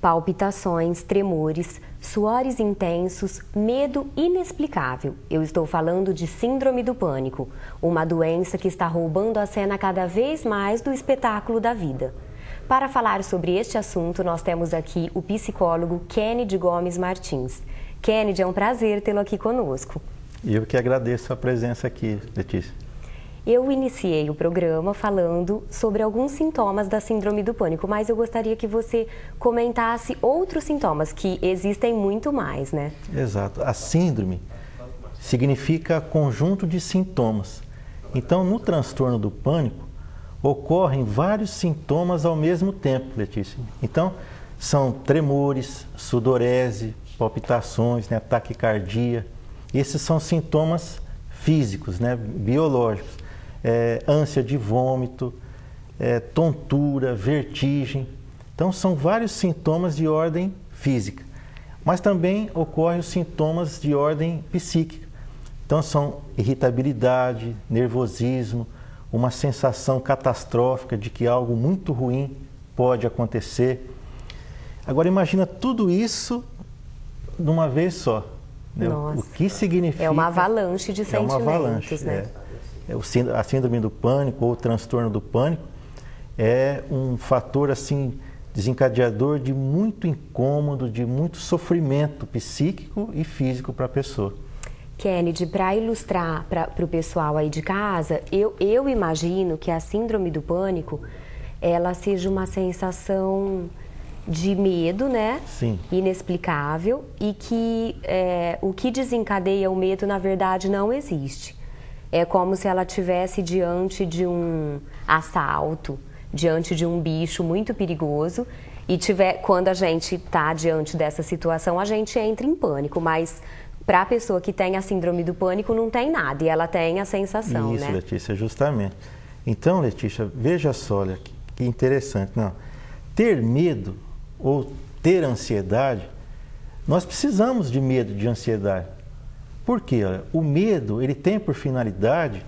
palpitações, tremores, suores intensos, medo inexplicável. Eu estou falando de síndrome do pânico, uma doença que está roubando a cena cada vez mais do espetáculo da vida. Para falar sobre este assunto, nós temos aqui o psicólogo Kennedy Gomes Martins. Kennedy, é um prazer tê-lo aqui conosco. Eu que agradeço a presença aqui, Letícia. Eu iniciei o programa falando sobre alguns sintomas da síndrome do pânico, mas eu gostaria que você comentasse outros sintomas, que existem muito mais, né? Exato. A síndrome significa conjunto de sintomas. Então, no transtorno do pânico, ocorrem vários sintomas ao mesmo tempo, Letícia. Então, são tremores, sudorese, palpitações, né, taquicardia. Esses são sintomas físicos, né, biológicos. Ânsia de vômito, tontura, vertigem. Então, são vários sintomas de ordem física. Mas também ocorrem os sintomas de ordem psíquica. Então, são irritabilidade, nervosismo, uma sensação catastrófica de que algo muito ruim pode acontecer. Agora, imagina tudo isso de uma vez só. Né? Nossa. O que significa... É uma avalanche de sentimentos, uma avalanche, né? A síndrome do pânico ou o transtorno do pânico é um fator assim desencadeador de muito incômodo, de muito sofrimento psíquico e físico para a pessoa. Kennedy, para ilustrar para o pessoal aí de casa, eu imagino que a síndrome do pânico, ela seja uma sensação de medo, né? Sim. Inexplicável, e que o que desencadeia o medo, na verdade, não existe. É como se ela estivesse diante de um assalto, diante de um bicho muito perigoso, e quando a gente está diante dessa situação, a gente entra em pânico, mas para a pessoa que tem a síndrome do pânico não tem nada, e ela tem a sensação, Isso, né? Letícia, justamente. Então, Letícia, veja só, olha, que interessante. Não, ter medo ou ter ansiedade, nós precisamos de medo, de ansiedade. Por quê? Olha, o medo, ele tem por finalidade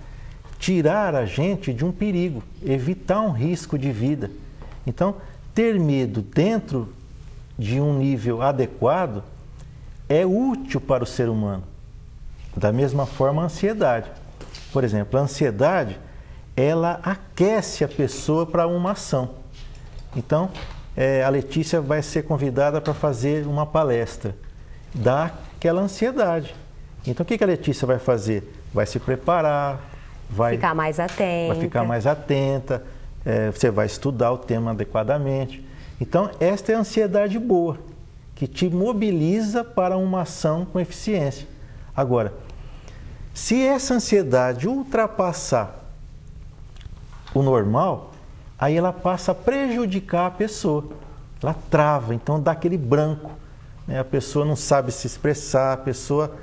tirar a gente de um perigo, evitar um risco de vida. Então, ter medo dentro de um nível adequado é útil para o ser humano. Da mesma forma, a ansiedade. Por exemplo, a ansiedade, ela aquece a pessoa para uma ação. Então, a Letícia vai ser convidada para fazer uma palestra. Dá aquela ansiedade. Então, o que a Letícia vai fazer? Vai se preparar, vai ficar mais atenta, você vai estudar o tema adequadamente. Então, esta é a ansiedade boa, que te mobiliza para uma ação com eficiência. Agora, se essa ansiedade ultrapassar o normal, aí ela passa a prejudicar a pessoa. Ela trava, então dá aquele branco, né? A pessoa não sabe se expressar, a pessoa...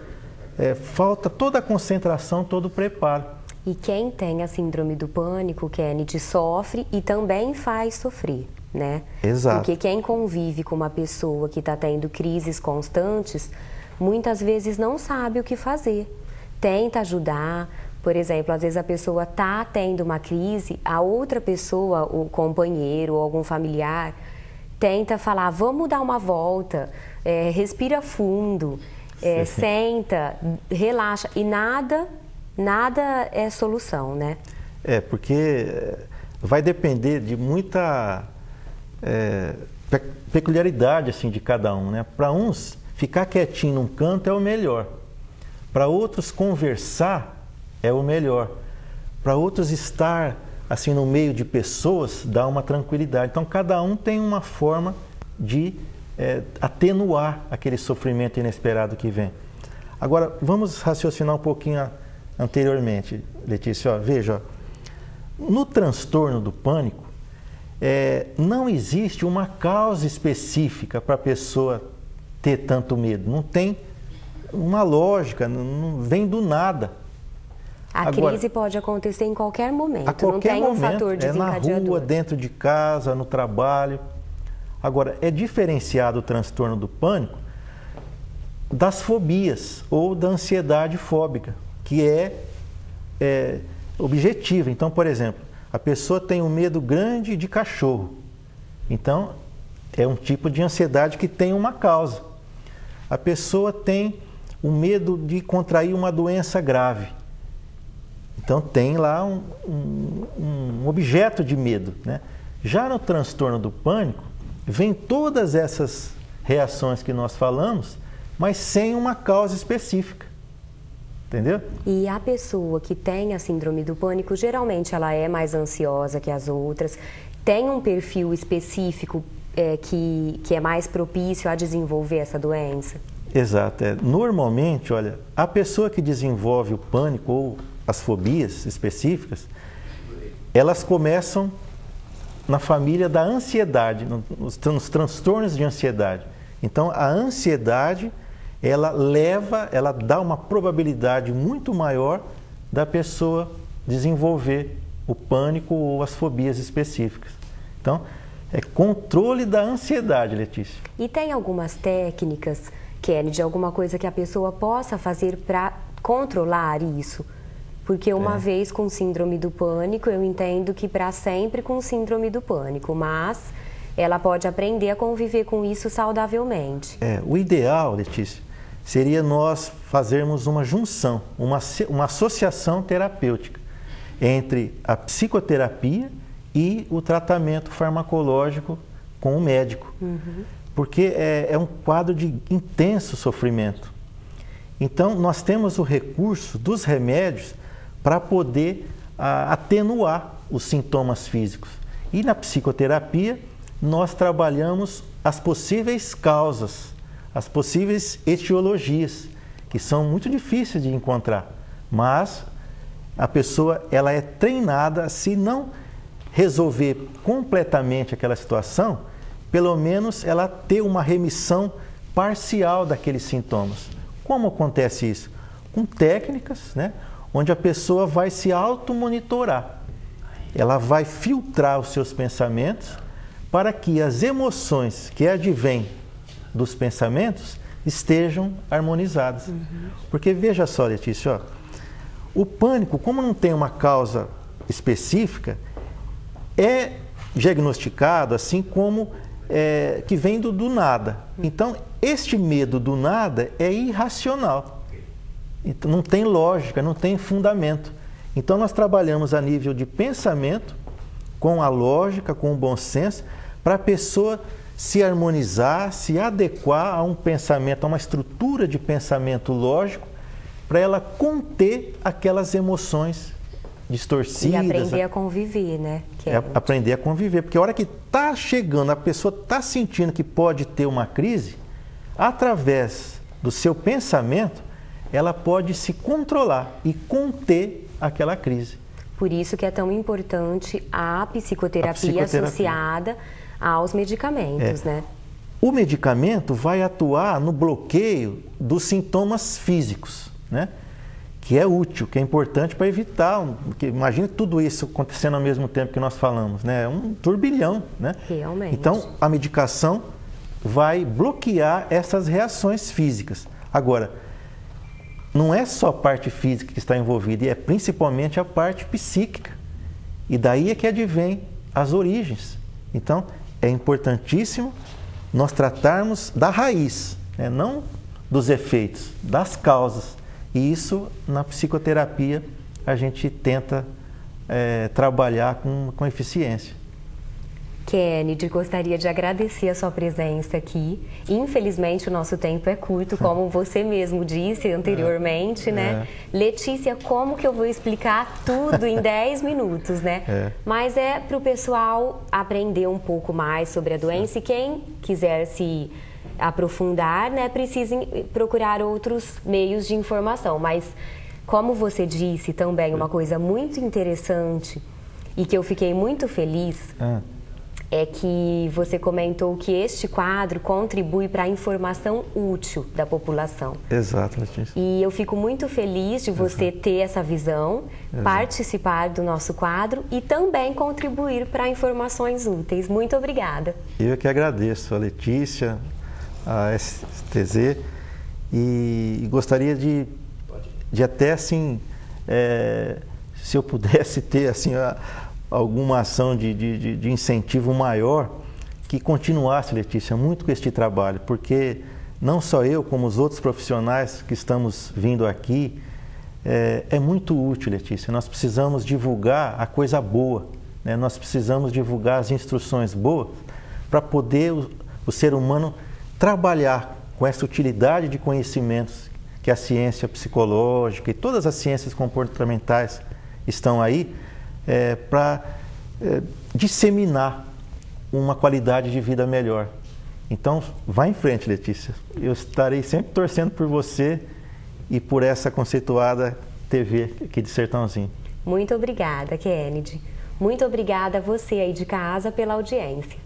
falta toda a concentração, todo o preparo. E quem tem a síndrome do pânico, Kennedy, sofre e também faz sofrer, né? Exato. Porque quem convive com uma pessoa que está tendo crises constantes, muitas vezes não sabe o que fazer. Tenta ajudar, por exemplo, às vezes a pessoa está tendo uma crise, a outra pessoa, o companheiro ou algum familiar, tenta falar, vamos dar uma volta, respira fundo. Senta, relaxa, e nada é solução, né? Porque vai depender de muita peculiaridade assim, de cada um, né? Para uns, ficar quietinho num canto é o melhor. Para outros, conversar é o melhor. Para outros, estar assim no meio de pessoas dá uma tranquilidade. Então, cada um tem uma forma de atenuar aquele sofrimento inesperado que vem. Agora, vamos raciocinar um pouquinho anteriormente, Letícia. Veja, no transtorno do pânico, não existe uma causa específica para a pessoa ter tanto medo. Não tem uma lógica, não vem do nada. Agora, crise pode acontecer em qualquer momento, a qualquer não tem um fator desencadeador. Na rua, dentro de casa, no trabalho. Agora, é diferenciado o transtorno do pânico das fobias ou da ansiedade fóbica, que é objetiva. Então, por exemplo, a pessoa tem um medo grande de cachorro. Então, é um tipo de ansiedade que tem uma causa. A pessoa tem o medo de contrair uma doença grave. Então tem lá um objeto de medo, né? Já no transtorno do pânico, vem todas essas reações que nós falamos, mas sem uma causa específica. Entendeu? E a pessoa que tem a síndrome do pânico, geralmente ela é mais ansiosa que as outras, tem um perfil específico que é mais propício a desenvolver essa doença? Exato. Normalmente, olha, a pessoa que desenvolve o pânico ou as fobias específicas, elas começam na família da ansiedade, nos transtornos de ansiedade. Então, a ansiedade, ela dá uma probabilidade muito maior da pessoa desenvolver o pânico ou as fobias específicas. Então, é controle da ansiedade, Letícia. E tem algumas técnicas, Kenny, de alguma coisa que a pessoa possa fazer para controlar isso? Porque uma vez com síndrome do pânico, eu entendo que para sempre com síndrome do pânico, mas ela pode aprender a conviver com isso saudavelmente. O ideal, Letícia, seria nós fazermos uma junção, uma associação terapêutica entre a psicoterapia e o tratamento farmacológico com o médico. Porque é um quadro de intenso sofrimento. Então, nós temos o recurso dos remédios para poder atenuar os sintomas físicos. E na psicoterapia, nós trabalhamos as possíveis causas, as possíveis etiologias, que são muito difíceis de encontrar. Mas a pessoa ela é treinada, se não resolver completamente aquela situação, pelo menos ela ter uma remissão parcial daqueles sintomas. Como acontece isso? Com técnicas, né, onde a pessoa vai se automonitorar. Ela vai filtrar os seus pensamentos para que as emoções que advêm dos pensamentos estejam harmonizadas. Porque veja só, Letícia, ó, o pânico, como não tem uma causa específica, é diagnosticado assim como que vem do nada. Então, este medo do nada é irracional. Então, não tem lógica, não tem fundamento. Então, nós trabalhamos a nível de pensamento, com a lógica, com o bom senso, para a pessoa se harmonizar, se adequar a um pensamento, a uma estrutura de pensamento lógico, para ela conter aquelas emoções distorcidas. E aprender a conviver, né? Aprender a conviver, porque a hora que está chegando, a pessoa está sentindo que pode ter uma crise, através do seu pensamento, ela pode se controlar e conter aquela crise. Por isso que é tão importante a psicoterapia associada aos medicamentos, né? O medicamento vai atuar no bloqueio dos sintomas físicos, né? Que é útil, que é importante para evitar, porque imagine tudo isso acontecendo ao mesmo tempo que nós falamos, né? É um turbilhão, né? Realmente. Então, a medicação vai bloquear essas reações físicas. Agora, não é só a parte física que está envolvida, é principalmente a parte psíquica. E daí é que advém as origens. Então, é importantíssimo nós tratarmos da raiz, né? Não dos efeitos, das causas. E isso, na psicoterapia, a gente tenta trabalhar com eficiência. Kennedy, gostaria de agradecer a sua presença aqui. Infelizmente, o nosso tempo é curto, como você mesmo disse anteriormente, né? Letícia, como que eu vou explicar tudo em 10 minutos, né? Mas é para o pessoal aprender um pouco mais sobre a doença e quem quiser se aprofundar, né, precisem procurar outros meios de informação. Mas, como você disse também, uma coisa muito interessante e que eu fiquei muito feliz é que você comentou que este quadro contribui para a informação útil da população. Exato, Letícia. E eu fico muito feliz de você ter essa visão, participar do nosso quadro e também contribuir para informações úteis. Muito obrigada. Eu que agradeço a Letícia, a STZ, e gostaria de até assim, se eu pudesse ter assim alguma ação de incentivo maior, que continuasse, Letícia, muito com este trabalho, porque não só eu, como os outros profissionais que estamos vindo aqui, é muito útil, Letícia. Nós precisamos divulgar a coisa boa, né? Nós precisamos divulgar as instruções boas para poder o ser humano trabalhar com essa utilidade de conhecimentos que a ciência psicológica e todas as ciências comportamentais estão aí para disseminar uma qualidade de vida melhor. Então, vá em frente, Letícia. Eu estarei sempre torcendo por você e por essa conceituada TV aqui de Sertãozinho. Muito obrigada, Kennedy. Muito obrigada a você aí de casa pela audiência.